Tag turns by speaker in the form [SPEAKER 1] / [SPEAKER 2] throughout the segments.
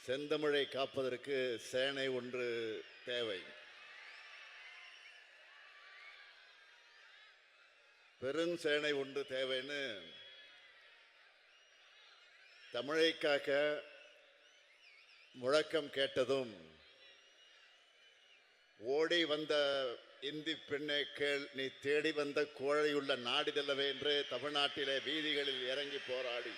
[SPEAKER 1] செந்தமிழை காப்பதற்கு சேனை ஒன்று தேவை. பெருஞ்சேனை ஒன்று தேவைன்னு தமிழை காக்க முழக்கம் கேட்டதும் ஓடி வந்த இந்தி பெண்ணே கேள், நீ தேடி வந்த கோழையுள்ள நாடிதல்லவே என்று தமிழ்நாட்டிலே வீதிகளில் இறங்கி போராடி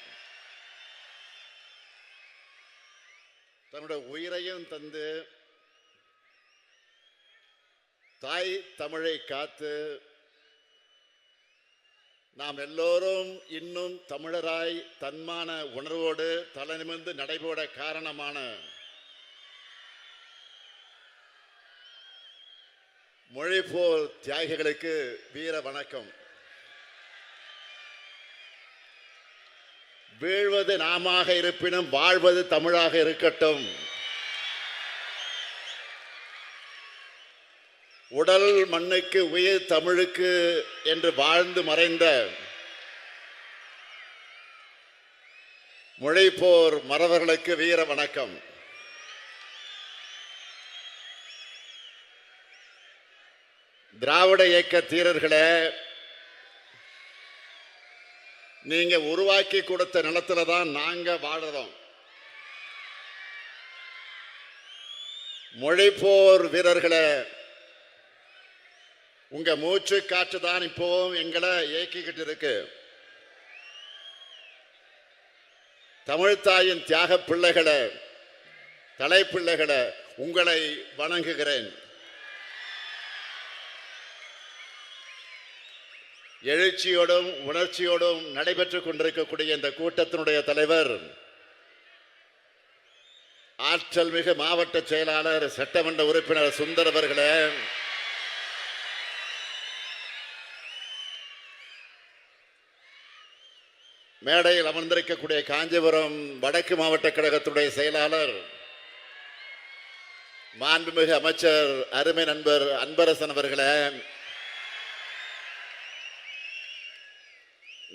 [SPEAKER 1] தன்னுடைய உயிரையும் தந்து தாய் தமிழை காத்து நாம் எல்லோரும் இன்னும் தமிழராய் தன்மான உணர்வோடு தலை நிமிர்ந்து நடைபோட காரணமான மொழிப்போர் தியாகிகளுக்கு வீர வணக்கம். வீழ்வது நாமாக இருப்பினும் வாழ்வது தமிழாக இருக்கட்டும். உடல் மண்ணுக்கு உயிர் தமிழுக்கு என்று வாழ்ந்து மறைந்த மொழிப்போர் மறவர்களுக்கு வீர வணக்கம். திராவிட இயக்க தீரர்களே, நீங்க உருவாக்கி கொடுத்த நிலத்துல தான் நாங்க வாழறோம். மொழிப்போர் வீரர்களே, உங்க மூச்சு காற்று தான் இப்போ எங்களை இயக்கிக்கிட்டு இருக்கு. தமிழ்த்தாயின் தியாக பிள்ளைகளை, தலைப்பிள்ளைகளை உங்களை வணங்குகிறேன். எழுச்சியோடும் உணர்ச்சியோடும் நடைபெற்றுக் கொண்டிருக்கக்கூடிய இந்த கூட்டத்தினுடைய தலைவர், ஆற்றல் மிகு மாவட்ட செயலாளர் சட்டமன்ற உறுப்பினர் சுந்தர் அவர்களே, மேடையில் அமர்ந்திருக்கக்கூடிய காஞ்சிபுரம் வடக்கு மாவட்ட கழகத்துடைய செயலாளர் மாண்புமிகு அமைச்சர் அருமை நண்பர் அன்பரசன் அவர்களே,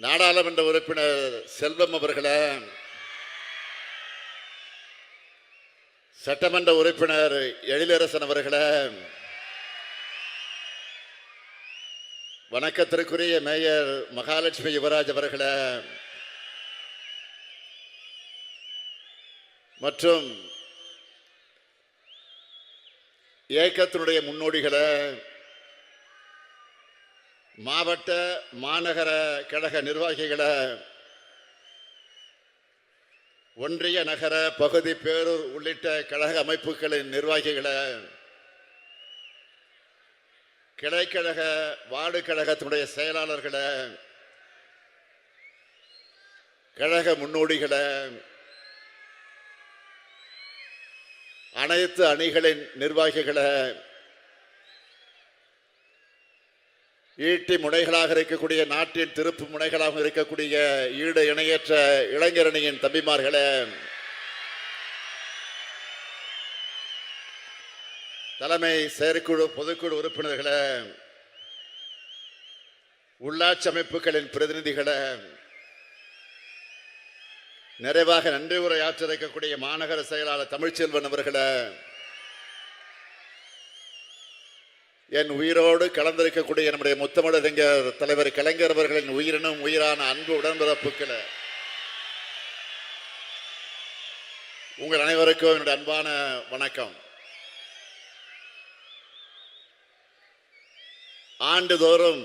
[SPEAKER 1] நாடாளுமன்ற உறுப்பினர் செல்வம் அவர்களே, சட்டமன்ற உறுப்பினர் எழிலரசன் அவர்களே, வணக்கத்திற்குரிய மேயர் மகாலட்சுமி யுவராஜ் அவர்களே, மற்றும் இயக்கத்தினுடைய முன்னோடிகளை, மாவட்ட மாநகர கழக நிர்வாகிகளை, ஒன்றிய நகர பகுதி பேரூர் உள்ளிட்ட கழக அமைப்புகளின் நிர்வாகிகளை, கிளைக்கழக வார்டு கழகத்தினுடைய செயலாளர்களை, கழக முன்னோடிகளை, அனைத்து அணிகளின் நிர்வாகிகளை, ஈட்டி முனைகளாக இருக்கக்கூடிய நாட்டின் திருப்பு முனைகளாக இருக்கக்கூடிய ஈடு இணையற்ற இளைஞரணியின் தம்பிமார்களே, தலைமை செயற்குழு பொதுக்குழு உறுப்பினர்களே, உள்ளாட்சி அமைப்புகளின் பிரதிநிதிகளே, நிறைவாக நன்றி உரையாற்ற இருக்கக்கூடிய மாநகர செயலாளர் தமிழ்ச்செல்வன் அவர்களே, என் உயிரோடு கலந்திருக்கக்கூடிய நம்முடைய முத்தமிழறிஞர் தலைவர் கலைஞர் அவர்களின் உயிரினும் உயிரான அன்பு உடன்பிறப்புக்களை, உங்கள் அனைவருக்கும் என்னுடைய அன்பான வணக்கம். ஆண்டுதோறும்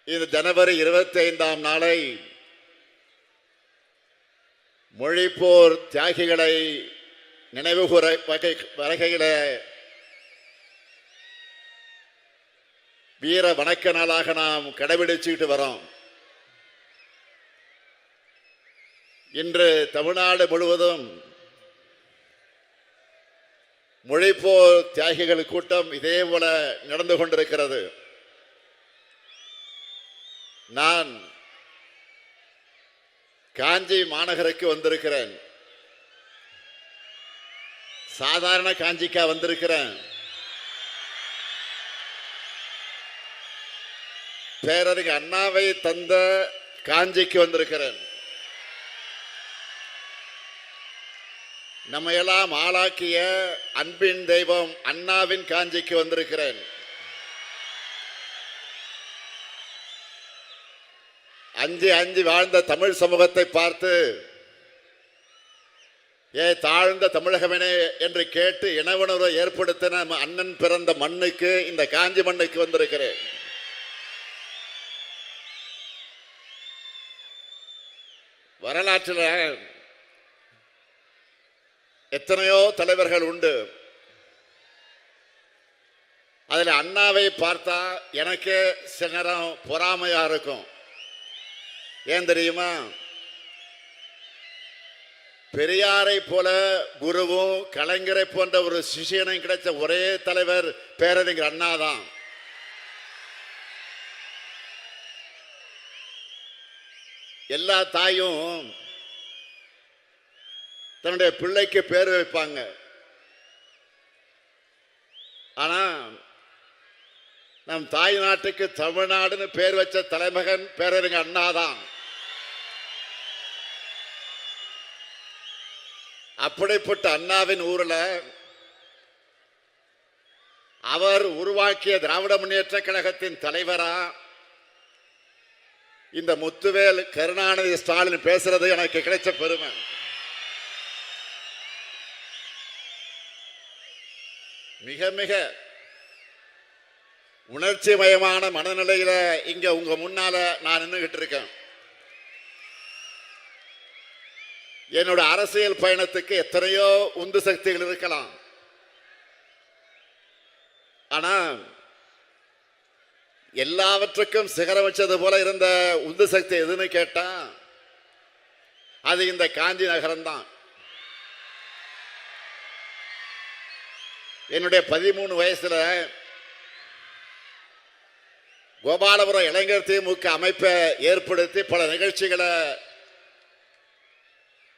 [SPEAKER 1] இந்த ஜனவரி 25ஆம் நாளை மொழிப்போர் தியாகிகளை நினைவுகூர வகையிலே வீர வணக்க நாளாக நாம் கடைபிடிச்சுக்கிட்டு வரோம். இன்று தமிழ்நாடு முழுவதும் மொழிப்போர் தியாகிகள் கூட்டம் இதே போல நடந்து கொண்டிருக்கிறது. நான் காஞ்சி மாநகருக்கு வந்திருக்கிறேன். சாதாரண காஞ்சிக்கா வந்திருக்கிறேன், பேரறிஞர் அண்ணாவை தந்த காஞ்சிக்கு வந்திருக்கிறேன். நம்ம எல்லாம் ஆளாக்கிய அன்பின் தெய்வம் அண்ணாவின் காஞ்சிக்கு வந்திருக்கிறேன். அஞ்சு அஞ்சு வாழ்ந்த தமிழ் சமூகத்தை பார்த்து தாழ்ந்த தமிழகமே என்று கேட்டு இனவுணர்வை ஏற்படுத்தின அண்ணன் பிறந்த மண்ணுக்கு, இந்த காஞ்சி மண்ணுக்கு வந்திருக்கிறேன். வரலாற்றில் எத்தனையோ தலைவர்கள் உண்டு. அதில் அண்ணாவை பார்த்தா எனக்கு சில நேரம் பொறாமையா இருக்கும். ஏன் தெரியுமா? பெரியாரை போல குருவும் கலைஞரை போன்ற ஒரு சிஷியனும் கிடைச்ச ஒரே தலைவர் பேரறிஞர் அண்ணா தான். எல்லா தாயும் தன்னுடைய பிள்ளைக்கு பேர் வைப்பாங்க. ஆனா நம் தாய் நாட்டுக்கு தமிழ்நாடுன்னு பேர் வச்ச தலைமகன் பேரறிஞர் அண்ணா தான். அப்படிப்பட்ட அண்ணாவின் ஊர்ல அவர் உருவாக்கிய திராவிட முன்னேற்ற கழகத்தின் தலைவரா இந்த முத்துவேல் கருணாநிதி ஸ்டாலின் பேசுறது எனக்கு கிடைச்ச பெருமை. மிக மிக உணர்ச்சி மயமான மனநிலையில இங்க உங்க முன்னால நான் நின்றுகிட்டு இருக்கேன். என்னோட அரசியல் பயணத்துக்கு எத்தனையோ உந்து சக்திகள் இருக்கலாம். ஆனா எல்லாவற்றுக்கும் சிகரம் வச்சது போல இருந்த உந்து சக்தி எதுன்னு கேட்டா அது இந்த காஞ்சி நகரம் தான். என்னுடைய 13 வயசுல கோபாலபுரம் இளைஞர் திமுக அமைப்பை ஏற்படுத்தி பல நிகழ்ச்சிகளை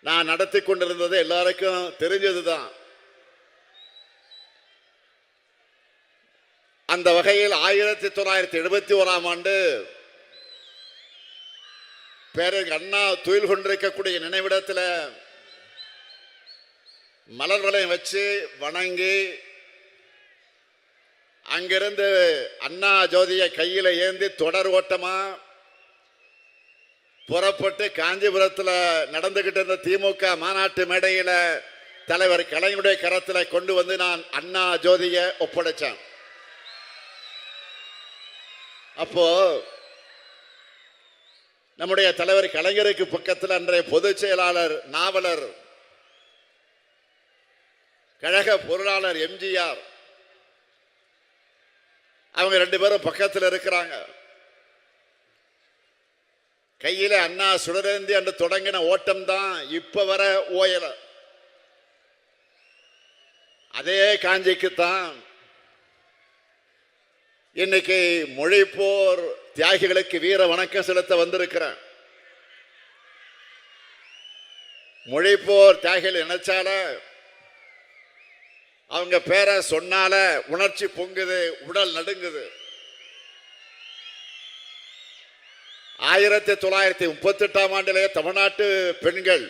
[SPEAKER 1] நான் நடத்தி கொண்டிருந்தது எல்லாருக்கும் தெரிஞ்சதுதான். அந்த வகையில் 1971ஆம் ஆண்டு பேரறிஞர் அண்ணா துயில் கொண்டிருக்கக்கூடிய நினைவிடத்தில் மலர்களை வச்சு வணங்கி அங்கிருந்து அண்ணா ஜோதியை கையில ஏந்தி தொடர் ஓட்டமா புறப்பட்டு காஞ்சிபுரத்தில் நடந்துகிட்டு இருந்த திமுக மாநாட்டு மேடையில தலைவர் கலைஞருடைய கரத்தில் கொண்டு வந்து நான் அண்ணா ஜோதியை ஒப்படைச்சேன். அப்போ நம்முடைய தலைவர் கலைஞருக்கு பக்கத்தில் அன்றைய பொதுச் செயலாளர் நாவலர் கழக பொருளாளர் எம்ஜிஆர் அவங்க 2 பேரும் பக்கத்தில் இருக்கிறாங்க. கையில அண்ணா சுடரேந்தி என்று தொடங்கின ஓட்டம் தான் இப்ப வர ஓயல. அதே காஞ்சிக்குத்தான் இன்னைக்கு மொழிப்போர் தியாகிகளுக்கு வீர வணக்கம் செலுத்த வந்திருக்கிறேன். மொழிப்போர் தியாகிகள் நினைச்சால அவங்க பேரை சொன்னால உணர்ச்சி பொங்குது, உடல் நடுங்குது. 1938ஆம் ஆண்டிலே தமிழ்நாட்டு பெண்கள்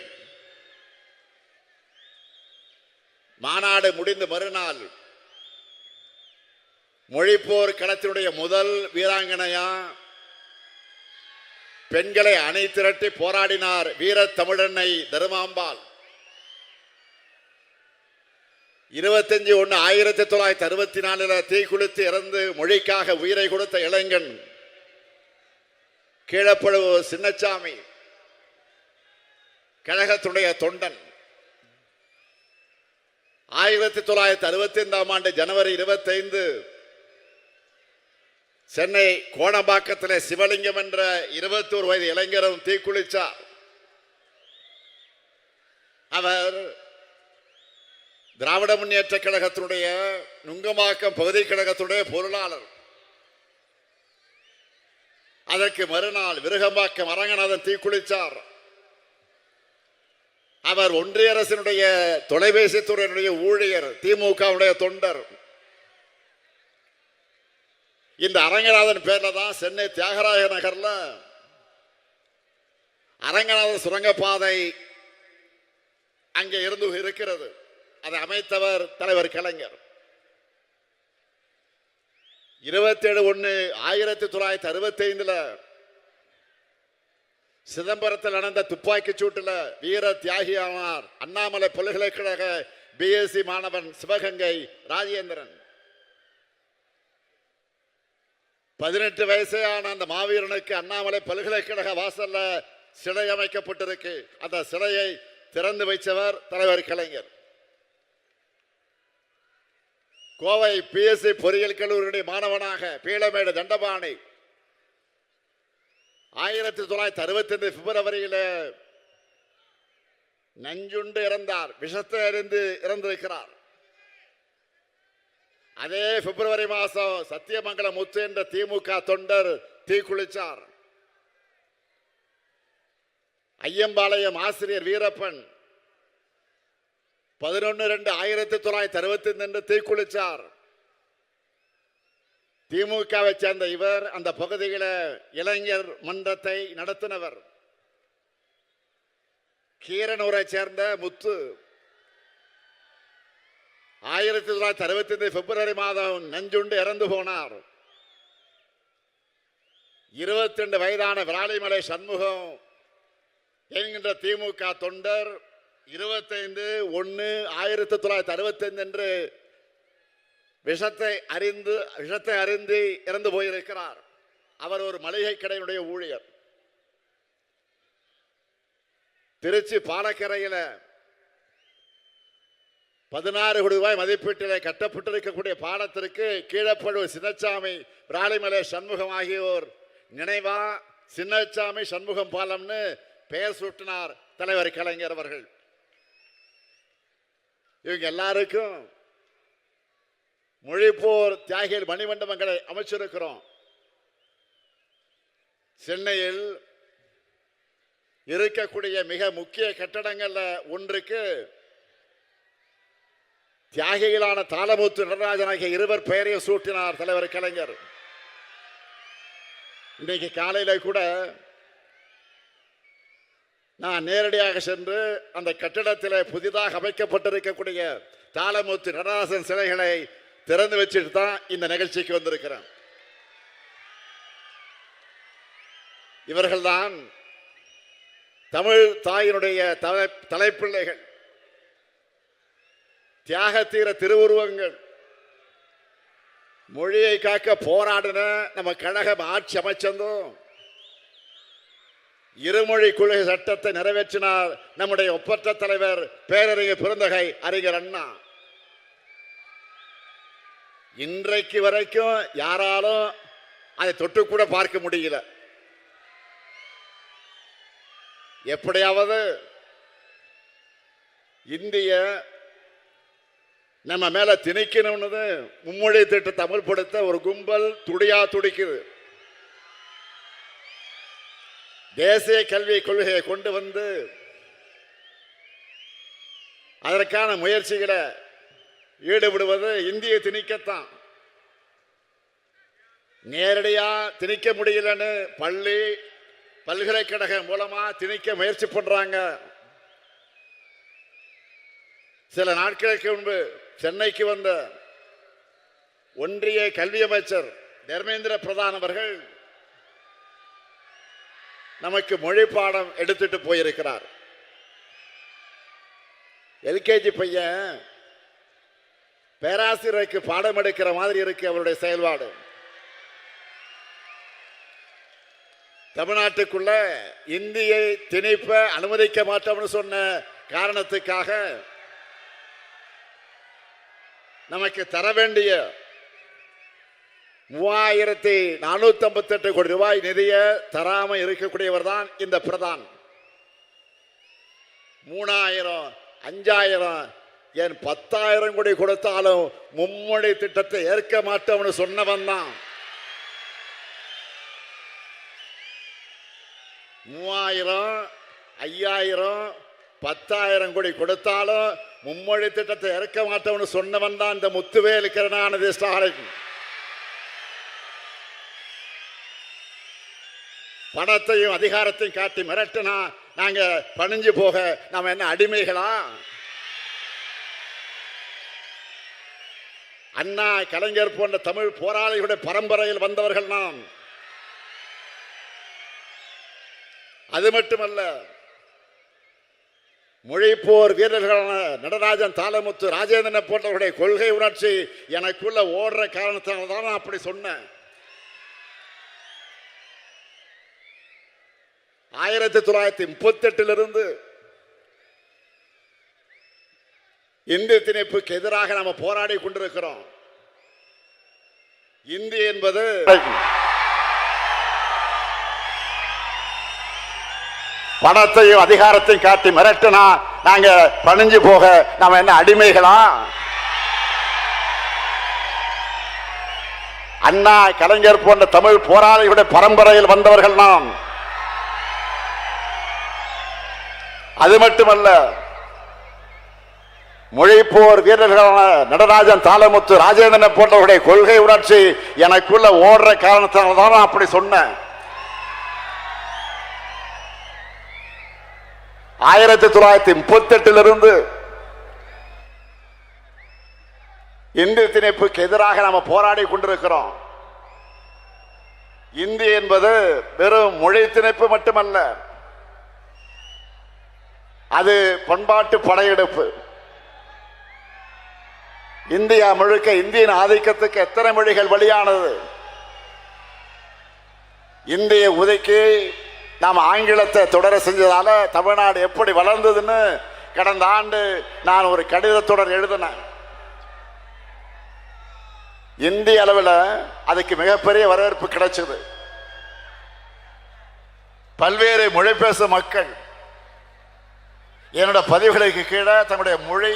[SPEAKER 1] மாநாடு முடிந்து மறுநாள் மொழிப்போர் களத்தினுடைய முதல் வீராங்கனையா பெண்களை அணி திரட்டி போராடினார் வீர தமிழன்னை தருமாம்பாள். 25/1/1964 தீக்குளித்து இறந்து மொழிக்காக உயிரை கொடுத்த இளைஞன் கீழப்பழுவு சின்னசாமி கழகத்துடைய தொண்டன். 1965ஆம் ஆண்டு ஜனவரி 25 சென்னை கோணம்பாக்கத்தில் சிவலிங்கம் என்ற 21 வயது இளைஞரும் தீக்குளிச்சார். அவர் திராவிட முன்னேற்ற கழகத்தினுடைய நுங்கம்பாக்கம் பகுதி கழகத்துடைய பொருளாளர். அதற்கு மறுநாள் விருகம்பாக்கம் அரங்கநாதன் தீக்குளிச்சார். அவர் ஒன்றிய அரசினுடைய தொலைபேசி துறையினுடைய ஊழியர், திமுகவுடைய தொண்டர். இந்த அரங்கநாதன் பேர்ல தான் சென்னை தியாகராய நகர்ல அரங்கநாதன் சுரங்கப்பாதை அங்கே இருந்து இருக்கிறது. அதை அமைத்தவர் தலைவர் கலைஞர். 27/1/1965 சிதம்பரத்தில் நடந்த துப்பாக்கி சூட்டில் வீர தியாகியானார் அண்ணாமலை பல்கலைக்கழக பிஎஸ்சி மாணவன் சிவகங்கை ராஜேந்திரன். 18 வயசேயான அந்த மாவீரனுக்கு அண்ணாமலை பல்கலைக்கழக வாசல்ல சிலை அமைக்கப்பட்டிருக்கு. அந்த சிலையை திறந்து வைத்தவர் தலைவர் கலைஞர். கோவை பிஎஸ்சி பொறியியல் கல்லூரியுடைய மாணவனாக பீளமேடு தண்டபாணி 1965 பிப்ரவரியில் நஞ்சுண்டு இறந்தார். விஷத்தை அறிந்து இறந்திருக்கிறார். அதே பிப்ரவரி மாதம் சத்தியமங்கலம் முத்து என்ற திமுக தொண்டர் தீக்குளிச்சார். ஐயம்பாளையம் ஆசிரியர் வீரப்பன் 11/2/1965 தீக்குளிச்சார். திமுகவை சேர்ந்த இவர் அந்த பகுதியில் இளைஞர் மன்றத்தை நடத்தினவர். கீரனூரை சேர்ந்த முத்து 1965 பிப்ரவரி மாதம் நஞ்சுண்டு இறந்து போனார். 22 வயதான விராலிமலை சண்முகம் என்கின்ற திமுக தொண்டர் 25/1/1965 விஷத்தை அறிந்து இறந்து போயிருக்கிறார். அவர் ஒரு மளிகை கடையினுடைய ஊழியர். திருச்சி பாலக்கரையில் 16 கோடி ரூபாய் மதிப்பீட்டிலே கட்டப்பட்டிருக்கக்கூடிய பாலத்திற்கு கீழப்பழுவ சின்னசாமி விராலிமலை சண்முகம் ஆகியோர் நினைவா சின்னசாமி சண்முகம் பாலம்னு பெயர் சூட்டினார் தலைவர் கலைஞர் அவர்கள். இவங்க எல்லாருக்கும் மொழிப்போர் தியாகிகள் மணிமண்டபங்களை அமைச்சிருக்கிறோம். சென்னையில் இருக்கக்கூடிய மிக முக்கிய கட்டடங்கள்ல ஒன்றுக்கு தியாகிகளான தாளமுத்து நடராஜன் ஆகிய இருவர் பெயரையும் சூட்டினார் தலைவர் கலைஞர். இன்றைக்கு காலையில கூட நான் நேரடியாக சென்று அந்த கட்டிடத்தில் புதிதாக அமைக்கப்பட்டிருக்கக்கூடிய தாளமுத்து நடராஜன் சிலைகளை திறந்து வச்சுட்டு தான் இந்த நிகழ்ச்சிக்கு வந்திருக்கிறேன். இவர்கள்தான் தமிழ் தாயினுடைய தலைப்பிள்ளைகள், தியாகத்தீர திருவுருவங்கள். மொழியை காக்க போராடின நம்ம கழகம் ஆட்சி அமைச்சதும் இருமொழி கொள்கை சட்டத்தை நிறைவேற்றினார் நம்முடைய ஒப்பற்ற தலைவர் பேரறிஞர் பெருந்தகை அறிஞர் அண்ணா. இன்றைக்கு வரைக்கும் யாராலும் அதை தொட்டு கூட பார்க்க முடியல. எப்படியாவது இந்திய நம்ம மேல திணிக்கணும்னு மும்மொழி திட்டத்தை அமல்படுத்த ஒரு கும்பல் துடிக்குது. தேசிய கல்வி கொள்கையை கொண்டு வந்து அதற்கான முயற்சிகளை ஈடுபடுவது இந்திய திணிக்கத்தான். நேரடியா திணிக்க முடியலன்னு பள்ளி பல்கலைக்கழகம் மூலமா திணிக்க முயற்சி பண்றாங்க. சில நாட்களுக்கு முன்பு சென்னைக்கு வந்த ஒன்றிய கல்வி அமைச்சர் தர்மேந்திர பிரதான் அவர்கள் நமக்கு மொழி பாடம் எடுத்துட்டு போயிருக்கிறார். எல்கேஜி பையன் பேராசிரியருக்கு பாடம் எடுக்கிற மாதிரி இருக்கு அவருடைய செயல்பாடு. தமிழ்நாட்டுக்குள்ள இந்தியை திணிப்ப அனுமதிக்க மாட்டோம்னு சொன்ன காரணத்துக்காக நமக்கு தர வேண்டிய 3458 கோடி ரூபாய் நிதியை தராம இருக்கக்கூடியவர் தான் இந்த பிரதான். 3000 5000 ஏன் 10,000 கோடி கொடுத்தாலும் மும்மொழி திட்டத்தை ஏற்க மாட்டோம்னு சொன்னவன் தான். 3000 5000 10,000 கோடி கொடுத்தாலும் மும்மொழி திட்டத்தை ஏற்க மாட்டோம்னு சொன்னவன் தான் இந்த முத்துவேல் கருணாநிதி ஸ்டாலின். பணத்தையும் அதிகாரத்தையும் காட்டி மிரட்டினா நாங்க பணிஞ்சு போக நாம என்ன அடிமைகளா? அண்ணா, கலைஞர் போன்ற தமிழ் போராளிகளுடைய பரம்பரையில் வந்தவர்கள் நாம். அது மட்டுமல்ல, மொழிப்போர் வீரர்களான நடராஜன், தாளமுத்து, ராஜேந்திரன் போன்றவர்களுடைய கொள்கை உணர்ச்சி எனக்குள்ள ஓடுற காரணத்தினால தான் நான் அப்படி சொன்னேன். 1938 இந்திய திணிப்புக்கு எதிராக நாம போராடி கொண்டிருக்கிறோம். இந்தி என்பது பணத்தையும் அதிகாரத்தையும் காட்டி மிரட்டினா நாங்க பணிஞ்சு போக நாம என்ன அடிமைகளா? அண்ணா, கலைஞர் போன்ற தமிழ் போராளிகளுடைய பரம்பரையில் வந்தவர்கள் நாம். அது மட்டுமல்ல, மொழிப்போர் வீரர்களான நடராஜன், தாளமுத்து, ராஜேந்திரன் போன்றவர்களுடைய கொள்கை உணர்ச்சி எனக்குள்ள ஓடுற காரணத்தினால தான் நான் அப்படி சொன்னேன். 1938 இந்திய திணிப்புக்கு எதிராக நாம போராடி கொண்டிருக்கிறோம். இந்தி என்பது வெறும் மொழி திணிப்பு மட்டுமல்ல, அது பண்பாட்டு படையெடுப்பு. இந்தியா முழுக்க இந்தியின் ஆதிக்கத்துக்கு எத்தனை மொழிகள் வழியானது. இந்திய உதைக்கு நாம் ஆங்கிலத்தை தொடர செஞ்சதால தமிழ்நாடு எப்படி வளர்ந்ததுன்னு கடந்த ஆண்டு நான் ஒரு கடிதத்தொடர் எழுதினேன். இந்திய அளவில் அதுக்கு மிகப்பெரிய வரவேற்பு கிடைச்சது. பல்வேறு மொழி பேசும் மக்கள் என்னோட பதிவுகளுக்கு கீழே தன்னுடைய மொழி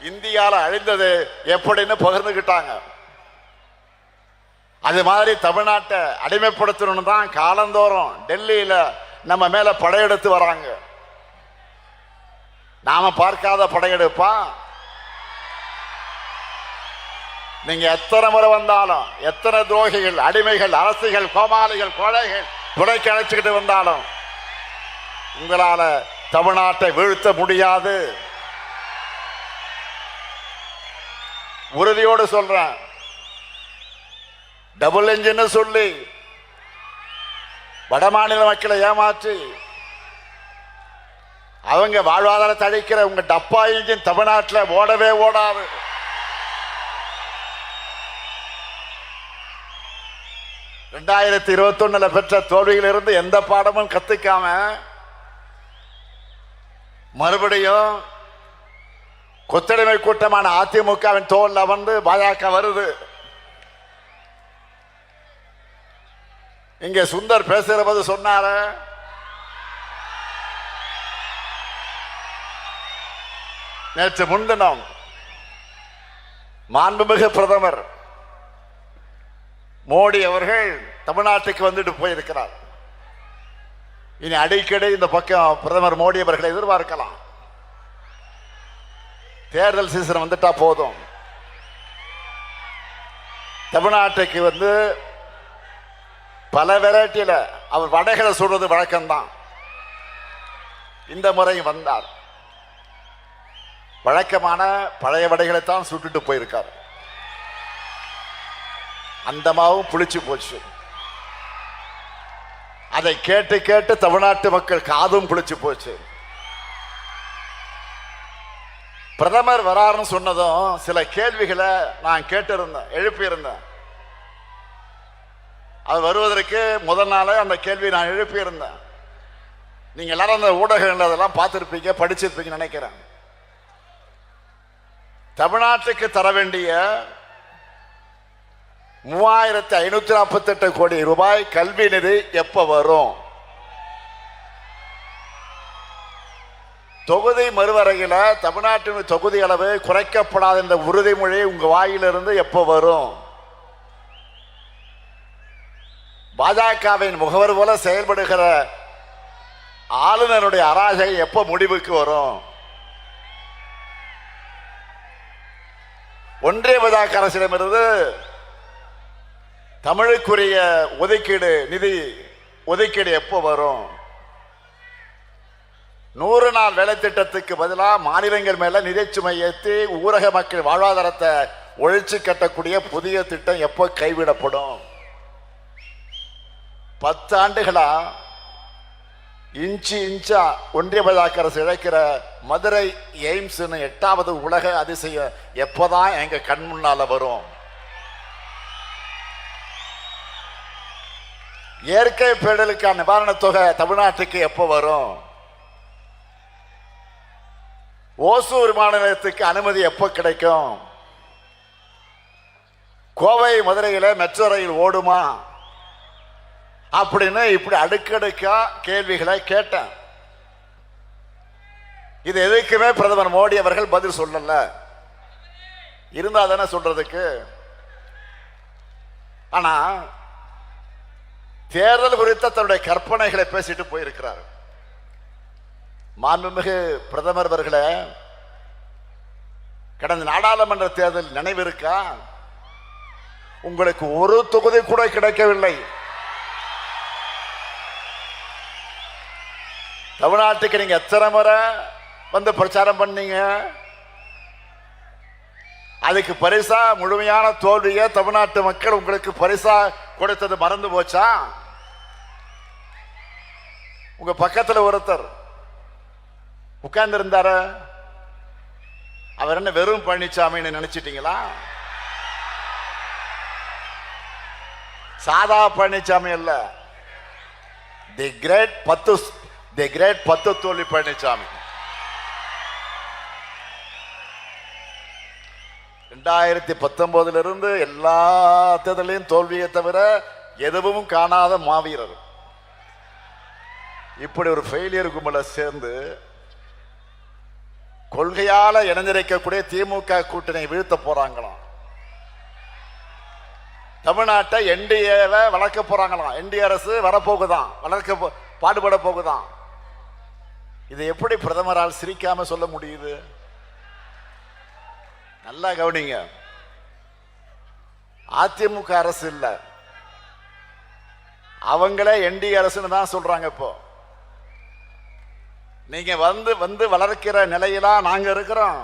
[SPEAKER 1] இந்தியால அழிந்தது எப்படின்னு பகிர்ந்துகிட்டாங்க. அது மாதிரி தமிழ்நாட்டை அடிமைப்படுத்தணும்னு தான் காலந்தோறும் டெல்லியில நம்ம மேல படையெடுத்து வராங்க. நாம பார்க்காத படையெடுப்பா? நீங்க எத்தனை முறை வந்தாலும், எத்தனை துரோகிகள், அடிமைகள், அரசிகள், கோமாளிகள், கொலைகள் துணைக்கு அழைச்சுக்கிட்டு வந்தாலும் உங்களால தமிழ்நாட்டை வீழ்த்த முடியாது. உறுதியோடு சொல்றேன். டபுள் என்ஜின் சொல்லி வடமாநில மக்களை ஏமாற்றி அவங்க வாழ்வாதாரத்தை அழிக்கிற உங்க டப்பா இன்ஜின் தமிழ்நாட்டில் ஓடவே ஓடாது. ரெண்டாயிரத்தி 21 பெற்ற தோல்வியிலிருந்து எந்த பாடமும் கத்துக்காம மறுபடியும் கொத்தடிமை கூட்டமான அதிமுகவின் தோல்ல வந்து பாஜக வருது. இங்க சுந்தர் பேசுகிற போது சொன்னார, நேற்று முன்தினம் மாண்புமிகு பிரதமர் மோடி அவர்கள் தமிழ்நாட்டுக்கு வந்துட்டு போயிருக்கிறார். இனி அடிக்கடி இந்த பக்கம் பிரதமர் மோடி அவர்களை எதிர்பார்க்கலாம். தேர்தல் சீசன் வந்துட்டா போதும், தமிழ்நாட்டுக்கு வந்து பல வெரைட்டியில அவர் வடைகளை சொல்றது வழக்கம்தான். இந்த முறை வந்தார், வழக்கமான பழைய வடைகளைத்தான் சுட்டுட்டு போயிருக்கார். அந்த மாவும் புளிச்சு போச்சு. அதை கேட்டு கேட்டு தமிழ்நாட்டு மக்கள் காதும் புளிச்சு போச்சு. பிரதமர் வராருன்னு சொன்னதும் சில கேள்விகளை நான் கேட்டிருந்தேன், எழுப்பியிருந்தேன். அவர் வருவதற்கு முதல் நாளே அந்த கேள்வி நான் எழுப்பியிருந்தேன். நீங்க எல்லாரும் அந்த ஊடகங்கள் அதெல்லாம் பார்த்திருப்பீங்க, படிச்சிருப்பீங்கன்னு நினைக்கிறேன். தமிழ்நாட்டுக்கு தர வேண்டிய 3548 கோடி ரூபாய் கல்வி நிதி எப்ப வரும்? தொகுதி மறுவரையில தமிழ்நாட்டின் தொகுதி அளவு குறைக்கப்படாத என்ற உறுதிமொழி உங்க வாயிலிருந்து எப்ப வரும்? பாஜகவின் முகவர் போல செயல்படுகிற ஆளுநருடைய அராஜகம் எப்ப முடிவுக்கு வரும்? ஒன்றிய பாஜக அரசிடமிருந்து தமிழுக்குரிய ஒதுக்கீடு, நிதி ஒதுக்கீடு எப்போ வரும்? 100 நாள் வேலை திட்டத்துக்கு பதிலாக மாநிலங்கள் மேல நிதிச்சுமை ஏற்றி ஊரக மக்கள் வாழ்வாதாரத்தை ஒழிச்சு கட்டக்கூடிய புதிய திட்டம் எப்போ கைவிடப்படும்? 10 ஆண்டுகளா இன்ச்சு இன்ச்சா ஒன்றிய பாஜக அரசு இழைக்கிற மதுரை எய்ம்ஸ் 8வது உலக அதிசயம் எப்போதான் எங்க கண் முன்னால வரும்? இயற்கை பேரிடருக்கான நிவாரண தொகை தமிழ்நாட்டுக்கு எப்போ வரும்? ஓசூர் விமான நிலையத்துக்கு அனுமதி எப்போ கிடைக்கும்? கோவை மதுரையில மெட்ரோ ரயில் ஓடுமா? அப்படின்னு இப்படி அடுக்கடுக்கா கேள்விகளை கேட்டேன். இது எதுக்குமே பிரதமர் மோடி அவர்கள் பதில் சொல்லல. இருந்தா தானே சொல்றதுக்கு. ஆனா தேர்தல் குறித்த தன்னுடைய கற்பனைகளை பேசிட்டு போயிருக்கிறார். மாண்புமிகு பிரதமர் அவர்களே, கடந்த நாடாளுமன்ற தேர்தல் நினைவு இருக்கா? உங்களுக்கு ஒரு தொகுதி கூட கிடைக்கவில்லை. தமிழ்நாட்டுக்கு நீங்க எத்தனை முறை வந்து பிரச்சாரம் பண்ணீங்க? அதுக்கு பரிசா முழுமையான தோல்வியை தமிழ்நாட்டு மக்கள் உங்களுக்கு பரிசா கொடுத்தது மறந்து போச்சா? உங்க பக்கத்துல ஒருத்தர் உட்கார்ந்து இருந்தார, அவர் என்ன வெறும் பழனிசாமின்னு நினைச்சிட்டீங்களா? சாதா பழனிசாமி அல்ல, தி கிரேட் 10 தோல்வி பழனிசாமி. 2019 இருந்து எல்லா தேர்தலையும் தோல்வியை தவிர எதுவும் காணாத மாவீரர். இப்படி ஒரு ஃபெயிலியர் கும்பல சேர்ந்து கொள்கையால இணைந்திருக்கக்கூடிய திமுக கூட்டணி வீழ்த்த போறாங்களாம். தமிழ்நாட்டை என்டிஏவை வளர்க்க போறாங்களாம். என்டிஏ அரசு வரப்போகுதான், வளர்க்க பாடுபட போகுதான். இது எப்படி பிரதமரால் சிரிக்காம சொல்ல முடியுது? நல்லா கவனிங்க. அதிமுக அரசு இல்ல, அவங்களே என்டிஏ அரசுன்னு தான் சொல்றாங்க. இப்போ நீங்க வந்து வளர்க்கிற நிலையிலாம் நாங்க இருக்கிறோம்.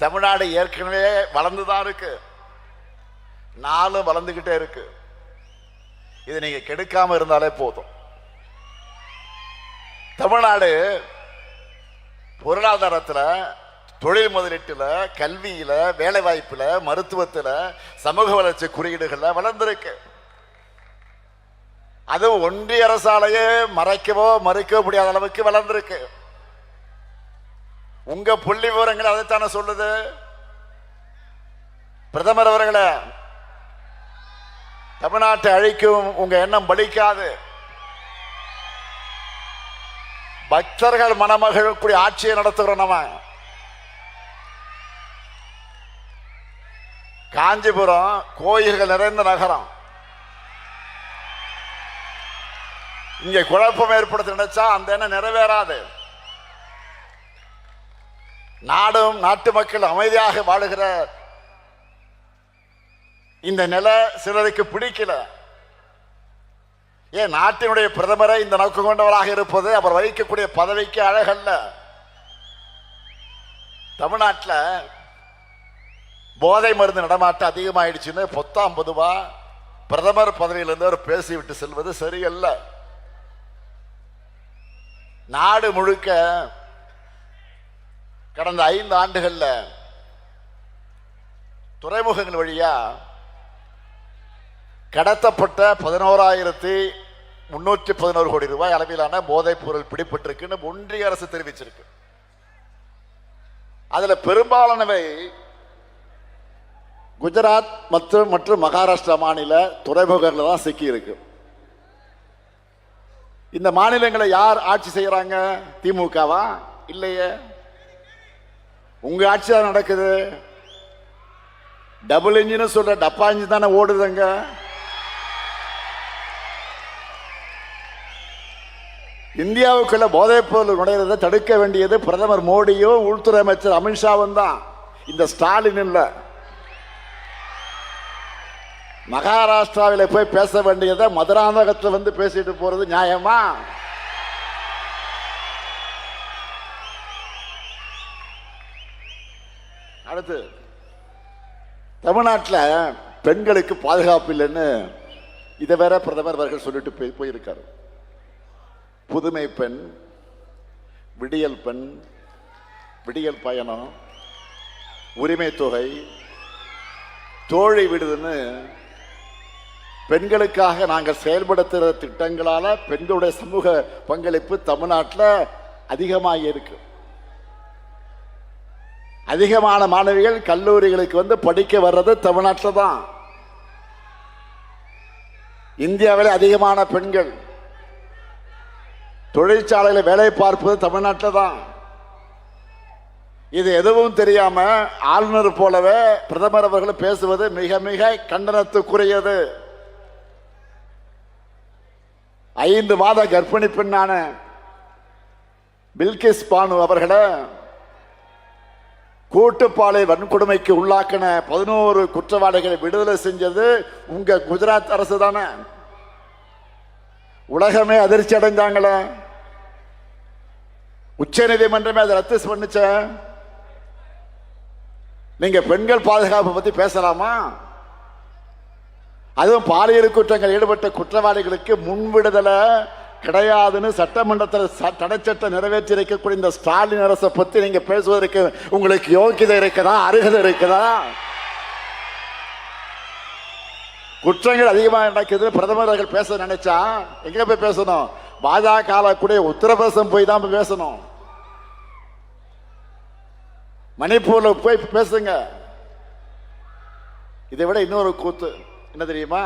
[SPEAKER 1] தமிழ்நாடு ஏற்கனவே வளர்ந்துதான் இருக்கு, நாளும் வளர்ந்துகிட்டே இருக்கு. இது நீங்க கெடுக்காம இருந்தாலே போதும். தமிழ்நாடு பொருளாதாரத்துல, தொழில் முதலீட்டுல, கல்வியில, வேலை வாய்ப்புல, மருத்துவத்துல, சமூக வளர்ச்சி குறியீடுகள்ல வளர்ந்திருக்கு. அது ஒன்றிய அரசாலேயே மறைக்கவோ மறுக்கவோ முடியாத அளவுக்கு வளர்ந்திருக்கு. உங்க புள்ளி விவரங்கள் அதைத்தானே சொல்லுது. பிரதமர் அவர்களே, தமிழ்நாட்டை அழிக்கும் உங்க எண்ணம் பலிக்காது. பக்தர்கள் மணமகள் கூடிய ஆட்சியை நடத்துகிறோம். நம்ம காஞ்சிபுரம் கோயில்கள் நிறைந்த நகரம். இங்க குழப்பம் ஏற்படுத்த நினைச்சா அந்த எண்ணம் நிறைவேறாது. நாடும் நாட்டு மக்கள் அமைதியாக வாழுகிற இந்த நிலை சிலருக்கு பிடிக்கல. ஏன் நாட்டினுடைய பிரதமரை இந்த நோக்கம் கொண்டவராக இருப்பது அவர் வகிக்கக்கூடிய பதவிக்கு அழகல்ல. தமிழ்நாட்டில் போதை மருந்து நடமாட்டம் அதிகமாயிடுச்சுன்னு பொத்தாம் பொதுவா பிரதமர் பதவியிலிருந்து அவர் பேசிவிட்டு செல்வது சரியல்ல. நாடு முழுக்க கடந்த 5 ஆண்டுகள்ல துறைமுகங்கள் வழியா கடத்தப்பட்ட 11,311 கோடி ரூபாய் அளவிலான போதைப் பொருள் பிடிபட்டிருக்குன்னு ஒன்றிய அரசு தெரிவிச்சிருக்கு. அதுல பெரும்பாலானவை குஜராத் மற்றும் மகாராஷ்டிரா மாநில துறைமுகங்கள் தான் சிக்கி இருக்கு. இந்த மாநிலங்களை யார் ஆட்சி செய்யறாங்க? திமுகவா? இல்லையே, உங்க ஆட்சி தான் நடக்குது. டபுள் இன்ஜின் சொல்ற டப்பா இன்ஜின் தானே ஓடுதுங்க. இந்தியாவுக்குள்ள போதைப் பொருள் நுழைறதை தடுக்க வேண்டியது பிரதமர் மோடியும் உள்துறை அமைச்சர் அமித்ஷாவும் தான், இந்த ஸ்டாலின் இல்ல. மகாராஷ்டிராவில் போய் பேச வேண்டியதை மதுராந்தகத்தில் வந்து பேசிட்டு போறது நியாயமா? அடுத்து தமிழ்நாட்டில் பெண்களுக்கு பாதுகாப்பு இல்லைன்னு இதை வேற பிரதமர் அவர்கள் சொல்லிட்டு போயிருக்காரு. புதுமை பெண், விடியல் பெண், விடியல் பயணம், உரிமை தொகை, தோழி விடுதுன்னு பெண்களுக்காக நாங்கள் செயல்படுத்துகிற திட்டங்களால பெண்களுடைய சமூக பங்களிப்பு தமிழ்நாட்டில் அதிகமாக இருக்கு. அதிகமான மாணவிகள் கல்லூரிகளுக்கு வந்து படிக்க வர்றது தமிழ்நாட்டில் தான். இந்தியாவில் அதிகமான பெண்கள் தொழிற்சாலையில் வேலை பார்ப்பது தமிழ்நாட்டில் தான். இது எதுவும் தெரியாம ஆளுநர் போலவே பிரதமர் அவர்கள் பேசுவது மிக மிக கண்டனத்துக்குரியது. 5 மாத கர்ப்பிணி பெண்ணான பில்கிஸ் பானு அவர்களை கூட்டுப்பாலை வன்கொடுமைக்கு உள்ளாக்கின 11 குற்றவாளிகளை விடுதலை செஞ்சது உங்க குஜராத் அரசு தானே. உலகமே அதிர்ச்சி அடைஞ்சாங்களே. உச்ச நீதிமன்றமே அதை ரத்து பண்ணுச்ச. நீங்க பெண்கள் பாதுகாப்பு பத்தி பேசலாமா? அதுவும் பாலியல் குற்றங்கள் ஈடுபட்ட குற்றவாளிகளுக்கு முன்விடுதலை கிடையாதுன்னு சட்டமன்றத்தில் தடை சட்டம் நிறைவேற்றி இருக்கக்கூடிய இந்த ஸ்டாலின் அரசை பத்தி நீங்க பேசுவதற்கு உங்களுக்கு யோக்கியதை இருக்குதா, அருகதை இருக்குதா? குற்றங்கள் அதிகமாக நடக்குது பிரதமர் அவர்கள் பேச நினைச்சா எங்க போய் பேசணும்? பாஜக கூட உத்தரப்பிரதேசம் போய் தான் பேசணும். மணிப்பூர்ல போய் பேசுங்க. இதை விட இன்னொரு கூத்து என்ன தெரியுமா?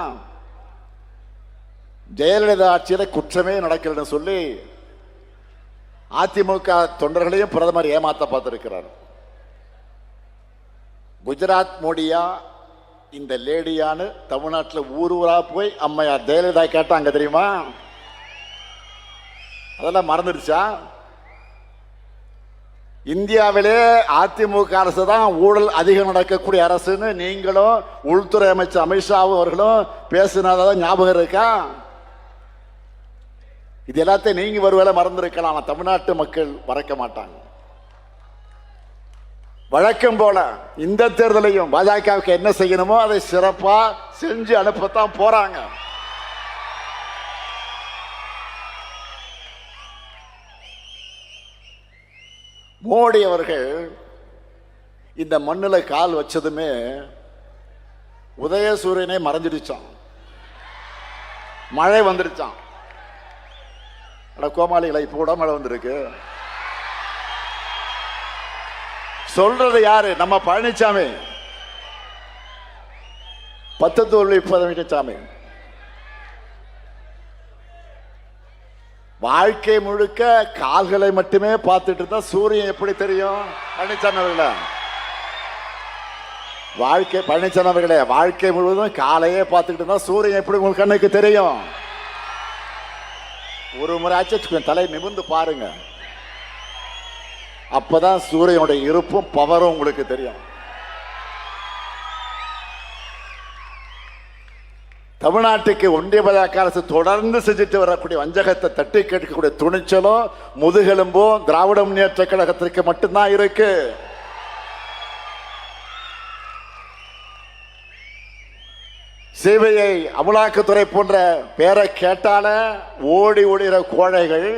[SPEAKER 1] ஜெயலலிதா ஆட்சியில குற்றமே நடக்கலன்னு சொல்லி அதிமுக தொண்டர்களையும் பிரதமர் ஏமாத்த பார்த்திருக்கிறார். குஜராத் மோடியா இந்த லேடியான்னு தமிழ்நாட்டில் ஊர் ஊரா போய் அம்மையார் ஜெயலலிதா கேட்டாங்க தெரியுமா? அதெல்லாம் மறந்துடுச்சா? இந்தியாவிலே அதிமுக அரசு தான் ஊழல் அதிகம் நடக்கக்கூடிய அரசுன்னு நீங்களும் உள்துறை அமைச்சர் அமித்ஷா அவர்களும் பேசினதான் ஞாபகம் இருக்கா? இது எல்லாத்தையும் நீங்க ஒருவேளை மறந்திருக்கலாம், தமிழ்நாட்டு மக்கள் மறக்க மாட்டாங்க. வழக்கம் போல இந்த தேர்தலையும் பாஜகவுக்கு என்ன செய்யணுமோ அதை சிறப்பா செஞ்சு அனுப்பத்தான் போறாங்க. மோடி அவர்கள் இந்த மண்ணில் கால் வச்சதுமே உதயசூரியனே மறைஞ்சிடுச்சான், மழை வந்துடுச்சான். கோமாளிகளை இப்போ கூட மழை வந்திருக்கு. சொல்றது யாரு? நம்ம பழனிசாமி, 10 தோல்வி பழனிசாமி. வாழ்க்கை முழுக்க கால்களை மட்டுமே பார்த்துட்டு இருந்தா சூரியன் எப்படி தெரியும்? பழனிசாமி அவர்களே, பழனிசாமி அவர்களே, வாழ்க்கை முழுவதும் காலையே பார்த்துக்கிட்டு இருந்தா சூரியன் எப்படி உங்களுக்கு கண்ணுக்கு தெரியும்? ஒரு முறை ஆச்சு தலை நிமிர்ந்து பாருங்க, அப்பதான் சூரியனுடைய இருப்பும் பவரும் உங்களுக்கு தெரியும். தமிழ்நாட்டுக்கு ஒன்றிய பாஜக அரசு தொடர்ந்து செஞ்சுட்டு வரக்கூடிய வஞ்சகத்தை தட்டி கேட்கக்கூடிய துணிச்சலும் முதுகெலும்பும் திராவிட முன்னேற்ற கழகத்திற்கு மட்டும்தான் இருக்கு. சிபிஐ, அமலாக்கத்துறை போன்ற பேரை கேட்டால ஓடி ஓடுகிற கோழைகள்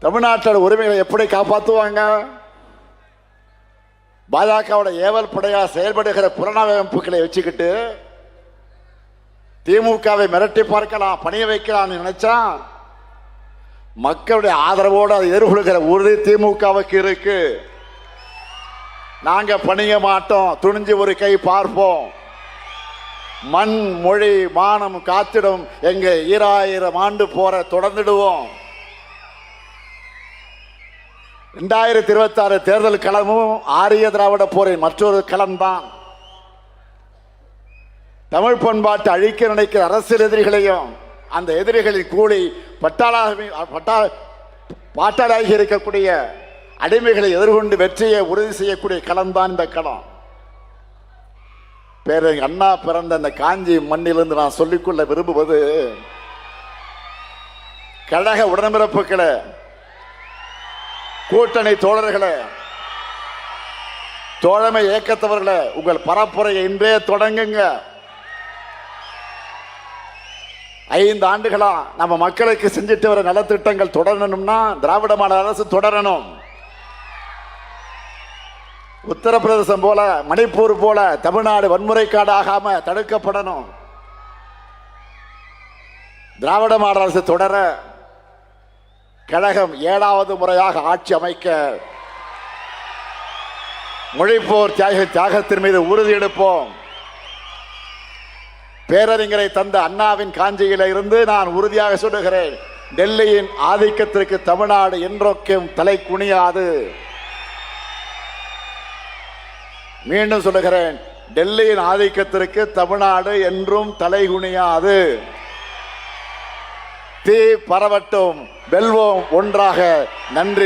[SPEAKER 1] தமிழ்நாட்டோட உரிமைகளை எப்படி காப்பாற்றுவாங்க? பாஜகவோட ஏவல் படையா செயல்படுகிற புலனாய்வுகளை வச்சுக்கிட்டு திமுகவை மிரட்டி பார்க்கலாம், பணிய வைக்கலாம் நினைச்சா மக்களுடைய ஆதரவோடு அதை எதிர்கொள்கிற உறுதி திமுகவுக்கு இருக்கு. நாங்க பணிய மாட்டோம், துணிஞ்சு ஒரு கை பார்ப்போம். மண் மொழி மானம் காத்திடும் எங்க 2000 ஆண்டு போற தொடர்ந்துடுவோம். 2026 தேர்தல் களமும் ஆரிய திராவிட போரின் மற்றொரு களம்தான். தமிழ் பண்பாட்டு அழிக்க நினைக்கிற அரசியல் எதிரிகளையும் அந்த எதிரிகளின் கூலி பாட்டாளாகி இருக்கக்கூடிய அடிமைகளை எதிர்கொண்டு வெற்றியை உறுதி செய்யக்கூடிய களம்தான் இந்த களம். பேரறிஞர் அண்ணா பிறந்த அந்த காஞ்சி மண்ணிலிருந்து நான் சொல்லிக்கொள்ள விரும்புவது, கழக உடன்பிறப்புகளே, கூட்டணி தோழர்களே, தோழமை இயக்கத்தவர்களே, உங்கள் பரப்புரையை இன்றே தொடங்குங்க. 5 ஆண்டுகளா நம்ம மக்களுக்கு செஞ்சுட்டு வர நலத்திட்டங்கள் தொடரணும்னா திராவிட மாடல் அரசு தொடரணும். உத்தரப்பிரதேசம் போல, மணிப்பூர் போல தமிழ்நாடு வன்முறைக்காடு ஆகாம தடுக்கப்படணும். திராவிட மாடல் அரசு தொடர கழகம் 7வது முறையாக ஆட்சி அமைக்க மொழிப்போர் தியாகத்தின் மீது உறுதி எடுப்போம். பேரறிஞரை தந்த அண்ணாவின் காஞ்சியில இருந்து நான் உறுதியாக சொல்லுகிறேன், டெல்லியின் ஆதிக்கத்திற்கு தமிழ்நாடு என்றொக்கும் தலை குனியாது. மீண்டும் சொல்லுகிறேன், டெல்லியின் ஆதிக்கத்திற்கு தமிழ்நாடு என்றும் தலை குனியாது. தீ பரவட்டும், வெல்வோம் ஒன்றாக. நன்றி.